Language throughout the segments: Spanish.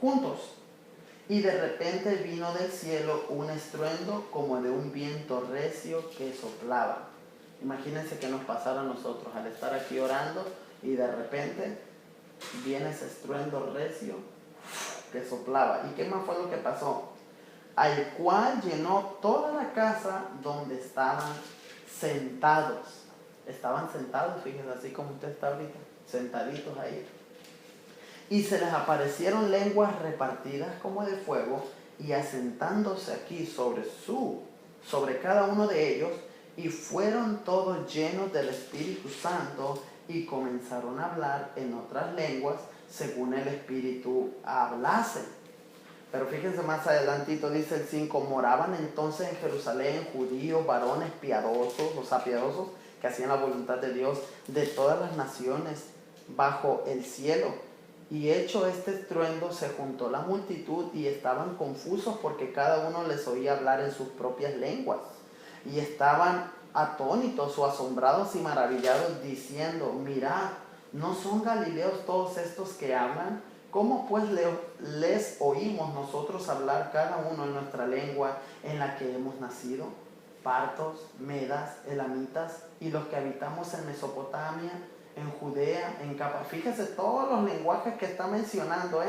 juntos. Y de repente vino del cielo un estruendo como de un viento recio que soplaba. Imagínense que nos pasara a nosotros al estar aquí orando y de repente viene ese estruendo recio que soplaba. ¿Y qué más fue lo que pasó? Al cual llenó toda la casa donde estaban sentados. Estaban sentados, fíjense, así como usted está ahorita, sentaditos ahí. Y se les aparecieron lenguas repartidas como de fuego y asentándose aquí sobre cada uno de ellos, y fueron todos llenos del Espíritu Santo y comenzaron a hablar en otras lenguas según el Espíritu hablase. Pero fíjense más adelantito, dice el 5, moraban entonces en Jerusalén judíos, varones piadosos, o sea, piadosos, que hacían la voluntad de Dios, de todas las naciones bajo el cielo. Y hecho este estruendo, se juntó la multitud y estaban confusos porque cada uno les oía hablar en sus propias lenguas. Y estaban atónitos o asombrados y maravillados, diciendo, mirad, ¿no son galileos todos estos que hablan? ¿Cómo pues les oímos nosotros hablar cada uno en nuestra lengua en la que hemos nacido? Partos, medas, elamitas y los que habitamos en Mesopotamia, en Judea, en Capadocia. Fíjese todos los lenguajes que está mencionando,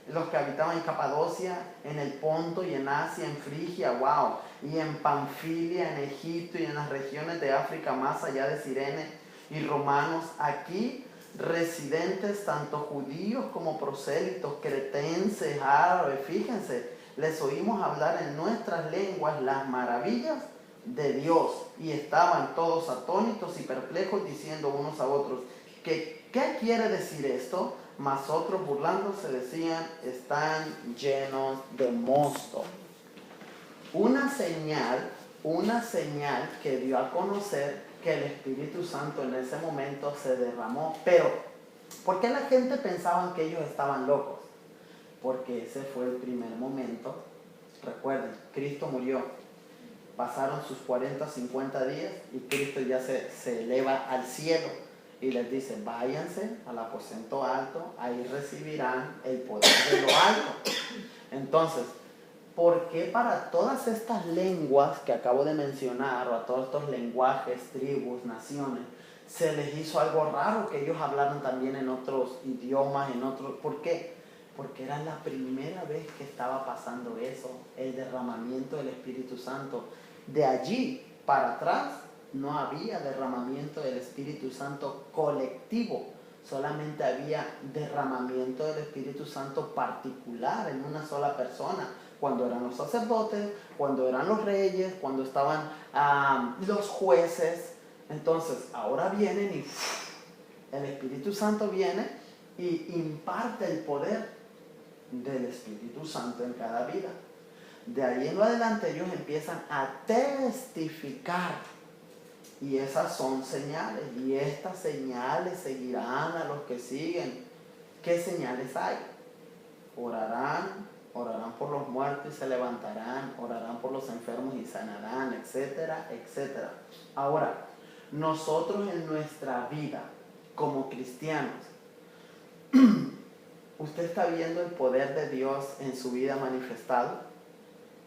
los que habitaban en Capadocia, en el Ponto y en Asia, en Frigia, wow, y en Panfilia, en Egipto y en las regiones de África más allá de Cirene, y romanos, aquí residentes tanto judíos como prosélitos, cretenses, árabes. Fíjense, les oímos hablar en nuestras lenguas las maravillas de Dios, y estaban todos atónitos y perplejos, diciendo unos a otros, ¿qué quiere decir esto? Mas otros burlándose decían, están llenos de mosto. Una señal que dio a conocer que el Espíritu Santo en ese momento se derramó. Pero, ¿por qué la gente pensaba que ellos estaban locos? Porque ese fue el primer momento. Recuerden, Cristo murió. Pasaron sus 40, 50 días y Cristo ya se eleva al cielo y les dice, váyanse al aposento alto, ahí recibirán el poder de lo alto. Entonces, ¿por qué para todas estas lenguas que acabo de mencionar, o a todos estos lenguajes, tribus, naciones, se les hizo algo raro que ellos hablaran también en otros idiomas, ¿por qué? Porque era la primera vez que estaba pasando eso, el derramamiento del Espíritu Santo. De allí para atrás no había derramamiento del Espíritu Santo colectivo, solamente había derramamiento del Espíritu Santo particular en una sola persona, cuando eran los sacerdotes, cuando eran los reyes, cuando estaban los jueces. Entonces ahora vienen y el Espíritu Santo viene y imparte el poder del Espíritu Santo en cada vida. De ahí en lo adelante ellos empiezan a testificar, y esas son señales, y estas señales seguirán a los que siguen. ¿Qué señales hay? Orarán por los muertos y se levantarán, orarán por los enfermos y sanarán, etcétera, etcétera. Ahora, nosotros en nuestra vida como cristianos, ¿usted está viendo el poder de Dios en su vida manifestado?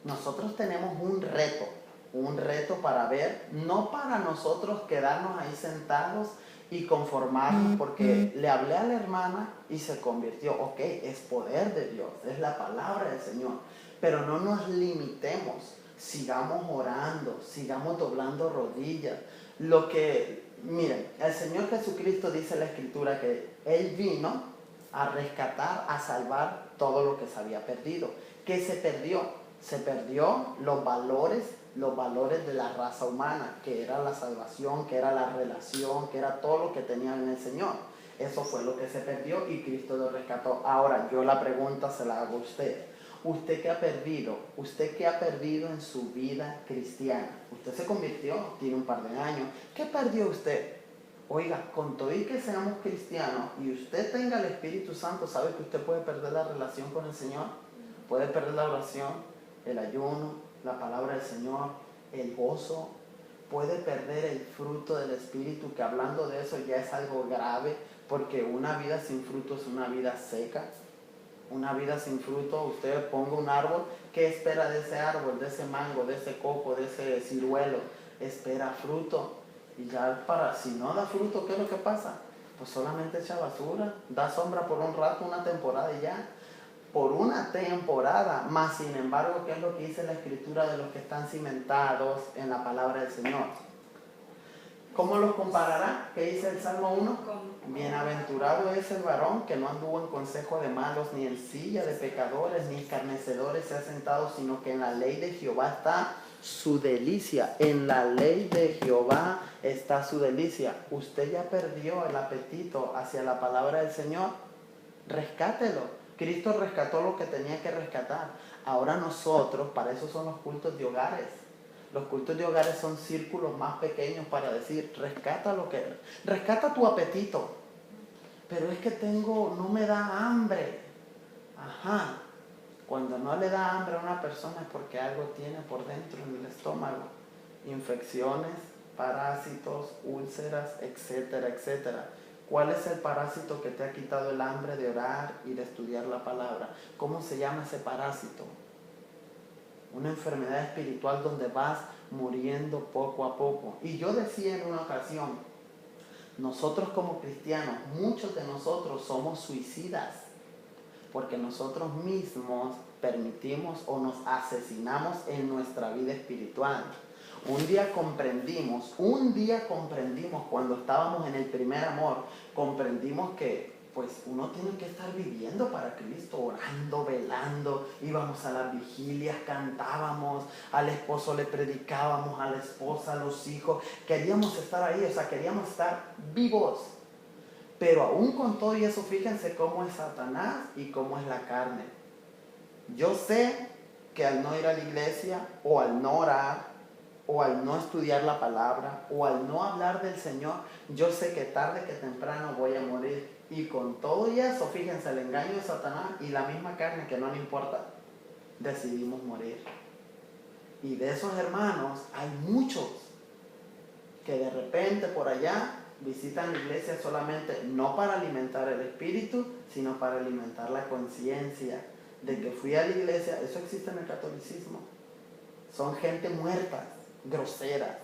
Nosotros tenemos un reto para ver, no para nosotros quedarnos ahí sentados y conformarnos, porque le hablé a la hermana y se convirtió. Ok, es poder de Dios, es la palabra del Señor, pero no nos limitemos, sigamos orando, sigamos doblando rodillas. Miren, el Señor Jesucristo dice en la Escritura que Él vino a rescatar, a salvar todo lo que se había perdido. ¿Qué se perdió? Se perdió los valores de la raza humana, que era la salvación, que era la relación, que era todo lo que tenían en el Señor. Eso fue lo que se perdió y Cristo lo rescató. Ahora, yo la pregunta se la hago a usted. ¿Usted qué ha perdido? ¿Usted qué ha perdido en su vida cristiana? Usted se convirtió, tiene un par de años. ¿Qué perdió usted? Oiga, con todo y que seamos cristianos y usted tenga el Espíritu Santo, ¿sabe que usted puede perder la relación con el Señor? Puede perder la oración, el ayuno, la palabra del Señor, el gozo. Puede perder el fruto del Espíritu, que hablando de eso ya es algo grave, porque una vida sin fruto es una vida seca. Una vida sin fruto, usted ponga un árbol, ¿qué espera de ese árbol, de ese mango, de ese coco, de ese ciruelo? Espera fruto. Y ya si no da fruto, ¿qué es lo que pasa? Pues solamente echa basura, da sombra por un rato, una temporada y ya. Por una temporada, más sin embargo, ¿qué es lo que dice la Escritura de los que están cimentados en la palabra del Señor? ¿Cómo los comparará? ¿Qué dice el Salmo 1? Bienaventurado es el varón que no anduvo en consejo de malos, ni en silla de pecadores, ni escarnecedores se ha sentado, sino que en la ley de Jehová está su delicia. En la ley de Jehová está su delicia. Usted ya perdió el apetito hacia la palabra del Señor. Rescátelo. Cristo rescató lo que tenía que rescatar. Ahora nosotros, para eso son los cultos de hogares. Los cultos de hogares son círculos más pequeños para decir, rescata tu apetito. Pero es que no me da hambre. Ajá. Cuando no le da hambre a una persona es porque algo tiene por dentro en el estómago. Infecciones, parásitos, úlceras, etcétera, etcétera. ¿Cuál es el parásito que te ha quitado el hambre de orar y de estudiar la palabra? ¿Cómo se llama ese parásito? Una enfermedad espiritual donde vas muriendo poco a poco. Y yo decía en una ocasión, nosotros como cristianos, muchos de nosotros somos suicidas, porque nosotros mismos permitimos o nos asesinamos en nuestra vida espiritual. Un día comprendimos cuando estábamos en el primer amor, comprendimos que pues uno tiene que estar viviendo para Cristo, orando, velando, íbamos a las vigilias, cantábamos, al esposo le predicábamos, a la esposa, a los hijos, queríamos estar ahí, o sea, queríamos estar vivos. Pero aún con todo y eso, fíjense cómo es Satanás y cómo es la carne. Yo sé que al no ir a la iglesia, o al no orar, o al no estudiar la palabra, o al no hablar del Señor, yo sé que tarde que temprano voy a morir. Y con todo y eso, fíjense, el engaño de Satanás y la misma carne que no le importa, decidimos morir. Y de esos hermanos hay muchos que de repente por allá visitan la iglesia solamente no para alimentar el espíritu, sino para alimentar la conciencia de que fui a la iglesia. Eso existe en el catolicismo. Son gente muerta, groseras,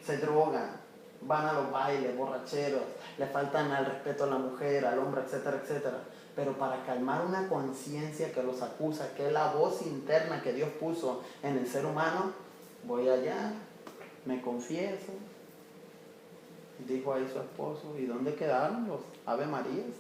se drogan, van a los bailes, borracheros, le faltan al respeto a la mujer, al hombre, etcétera, etcétera. Pero para calmar una conciencia que los acusa, que es la voz interna que Dios puso en el ser humano, voy allá, me confieso. Dijo ahí su esposo, ¿y dónde quedaron los Ave Marías?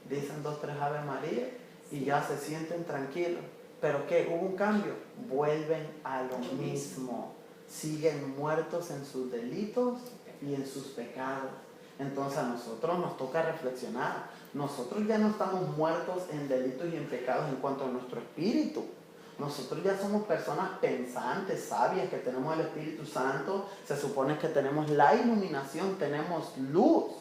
Dicen 2, 3 Ave María y ya se sienten tranquilos. ¿Pero qué? ¿Hubo un cambio? Vuelven a lo mismo. Siguen muertos en sus delitos y en sus pecados. Entonces a nosotros nos toca reflexionar. Nosotros ya no estamos muertos en delitos y en pecados en cuanto a nuestro espíritu. Nosotros ya somos personas pensantes, sabias, que tenemos el Espíritu Santo. Se supone que tenemos la iluminación, tenemos luz.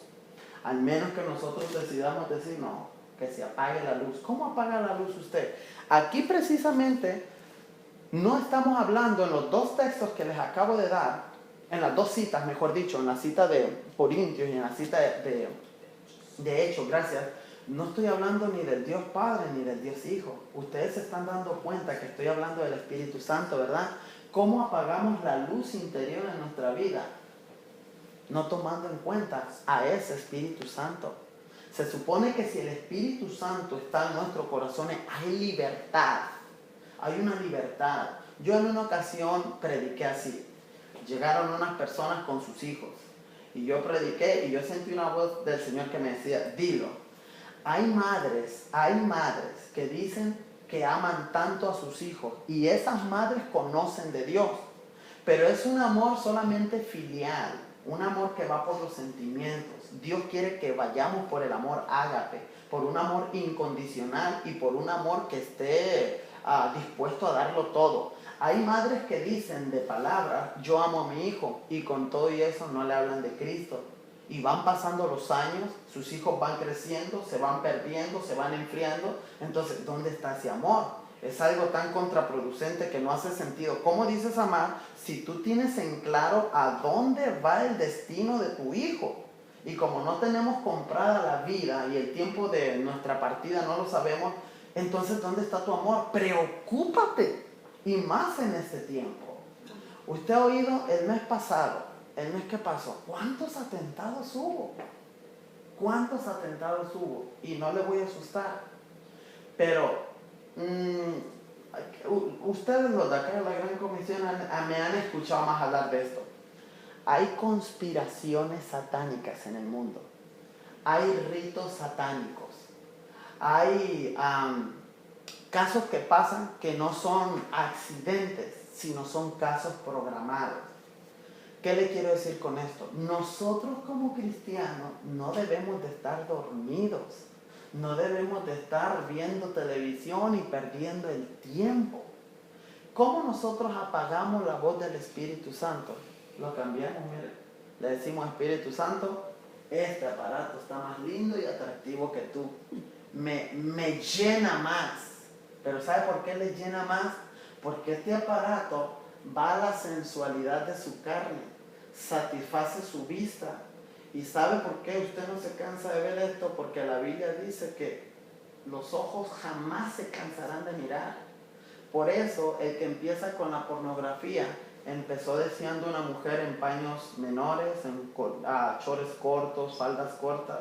Al menos que nosotros decidamos decir, no, que se apague la luz. ¿Cómo apaga la luz usted? Aquí precisamente no estamos hablando en los 2 textos que les acabo de dar, en las 2 citas, mejor dicho, en la cita de Corintios y en la cita de Hechos, gracias. No estoy hablando ni del Dios Padre ni del Dios Hijo. Ustedes se están dando cuenta que estoy hablando del Espíritu Santo, ¿verdad? ¿Cómo apagamos la luz interior en nuestra vida? No tomando en cuenta a ese Espíritu Santo. Se supone que si el Espíritu Santo está en nuestros corazones, hay libertad. Hay una libertad. Yo en una ocasión prediqué así. Llegaron unas personas con sus hijos. Y yo prediqué y yo sentí una voz del Señor que me decía, dilo. Hay madres que dicen que aman tanto a sus hijos. Y esas madres conocen de Dios. Pero es un amor solamente filial. Un amor que va por los sentimientos. Dios quiere que vayamos por el amor ágape, por un amor incondicional y por un amor que esté dispuesto a darlo todo. Hay madres que dicen de palabras, yo amo a mi hijo, y con todo y eso no le hablan de Cristo. Y van pasando los años, sus hijos van creciendo, se van perdiendo, se van enfriando. Entonces, ¿dónde está ese amor? Es algo tan contraproducente que no hace sentido. ¿Cómo dices amar si tú tienes en claro a dónde va el destino de tu hijo? Y como no tenemos comprada la vida y el tiempo de nuestra partida no lo sabemos, Entonces, ¿dónde está tu amor? Preocúpate, y más en este tiempo. Usted ha oído el mes pasado, el mes que pasó, ¿cuántos atentados hubo? ¿Cuántos atentados hubo? Y no le voy a asustar, pero ustedes los de acá de la Gran Comisión me han escuchado más hablar de esto. Hay conspiraciones satánicas en el mundo, hay ritos satánicos, hay casos que pasan que no son accidentes, sino son casos programados. ¿Qué le quiero decir con esto? Nosotros como cristianos no debemos de estar dormidos, no debemos de estar viendo televisión y perdiendo el tiempo. ¿Cómo nosotros apagamos la voz del Espíritu Santo? Lo cambiamos, mire. Le decimos, Espíritu Santo, este aparato está más lindo y atractivo que tú. Me llena más. Pero ¿sabe por qué le llena más? Porque este aparato va a la sensualidad de su carne, satisface su vista. ¿Y sabe por qué usted no se cansa de ver esto? Porque la Biblia dice que los ojos jamás se cansarán de mirar. Por eso el que empieza con la pornografía empezó deseando una mujer en paños menores, en chores cortos, faldas cortas.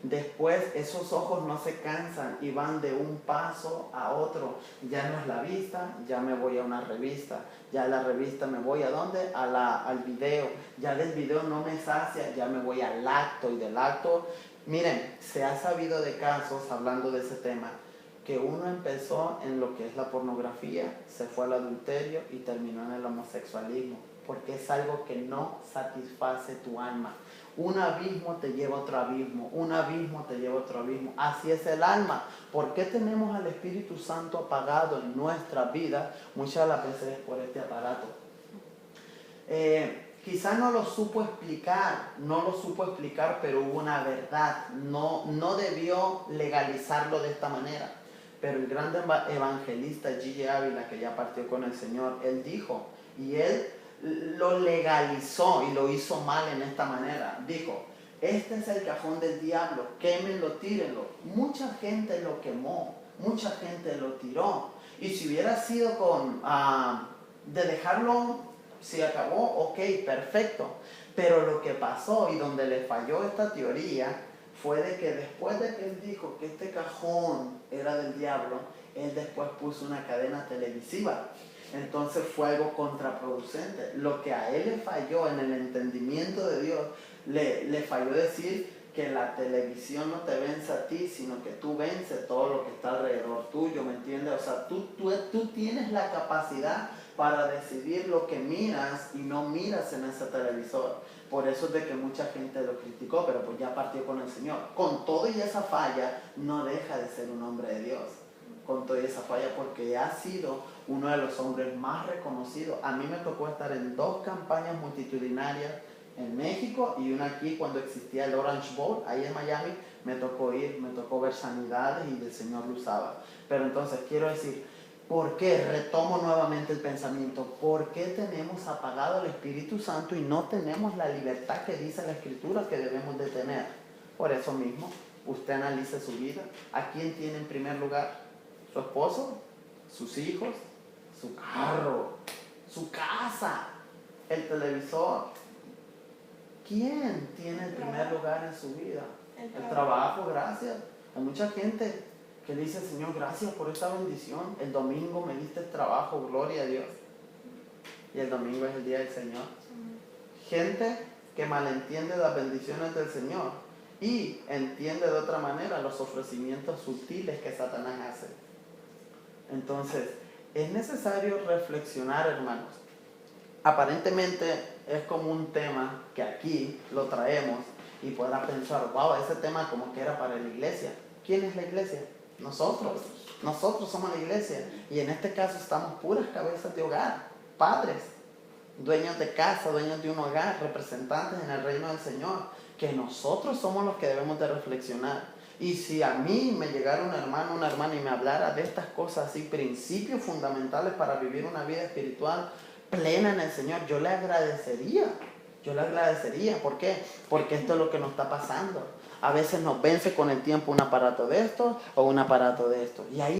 Después esos ojos no se cansan y van de un paso a otro. Ya no es la vista, ya me voy a una revista. Ya de la revista me voy ¿a dónde? Al video. Ya del video no me sacia, ya me voy al acto. Y del acto, miren, se ha sabido de casos, hablando de ese tema, que uno empezó en lo que es la pornografía, se fue al adulterio y terminó en el homosexualismo. Porque es algo que no satisface tu alma. Un abismo te lleva a otro abismo, un abismo te lleva a otro abismo. Así es el alma. ¿Por qué tenemos al Espíritu Santo apagado en nuestra vida? Muchas de las veces es por este aparato. Quizás no lo supo explicar, pero hubo una verdad. No debió legalizarlo de esta manera. Pero el gran evangelista G.G. Ávila, que ya partió con el Señor, él dijo, y él lo legalizó y lo hizo mal en esta manera. Dijo, este es el cajón del diablo, quémenlo, tírenlo. Mucha gente lo quemó, mucha gente lo tiró. Y si hubiera sido de dejarlo, si acabó, ok, perfecto. Pero lo que pasó y donde le falló esta teoría fue de que después de que él dijo que este cajón era del diablo, él después puso una cadena televisiva. Entonces fue algo contraproducente. Lo que a él le falló en el entendimiento de Dios, le falló decir que la televisión no te vence a ti, sino que tú vences todo lo que está alrededor tuyo, ¿me entiendes? O sea, tú tienes la capacidad para decidir lo que miras y no miras en ese televisor. Por eso es de que mucha gente lo criticó, pero pues ya partió con el Señor. Con todo y esa falla, no deja de ser un hombre de Dios. Con toda esa falla, porque ha sido uno de los hombres más reconocidos. A mí me tocó estar en 2 campañas multitudinarias en México y una aquí cuando existía el Orange Bowl, ahí en Miami. Me tocó ver sanidades y el Señor lo usaba. Pero entonces quiero decir, ¿por qué? Retomo nuevamente el pensamiento. ¿Por qué tenemos apagado el Espíritu Santo y no tenemos la libertad que dice la Escritura que debemos de tener? Por eso mismo, usted analice su vida. ¿A quién tiene en primer lugar? ¿Su esposo? ¿Sus hijos? ¿Su carro? ¿Su casa? ¿El televisor? ¿Quién tiene el primer lugar en su vida? El trabajo, gracias. Hay mucha gente que le dice, Señor, gracias por esta bendición. El domingo me diste trabajo, gloria a Dios. Y el domingo es el día del Señor. Gente que malentiende las bendiciones del Señor y entiende de otra manera los ofrecimientos sutiles que Satanás hace. Entonces, es necesario reflexionar, hermanos. Aparentemente es como un tema que aquí lo traemos y podrá pensar, wow, ese tema como que era para la iglesia. ¿Quién es la iglesia? Nosotros somos la iglesia. Y en este caso estamos puras cabezas de hogar, padres, dueños de casa, dueños de un hogar, representantes en el reino del Señor, que nosotros somos los que debemos de reflexionar. Y si a mí me llegara un hermano, una hermana y me hablara de estas cosas así, principios fundamentales para vivir una vida espiritual plena en el Señor, yo le agradecería. ¿Por qué? Porque esto es lo que nos está pasando. A veces nos vence con el tiempo un aparato de estos o un aparato de estos. Y ahí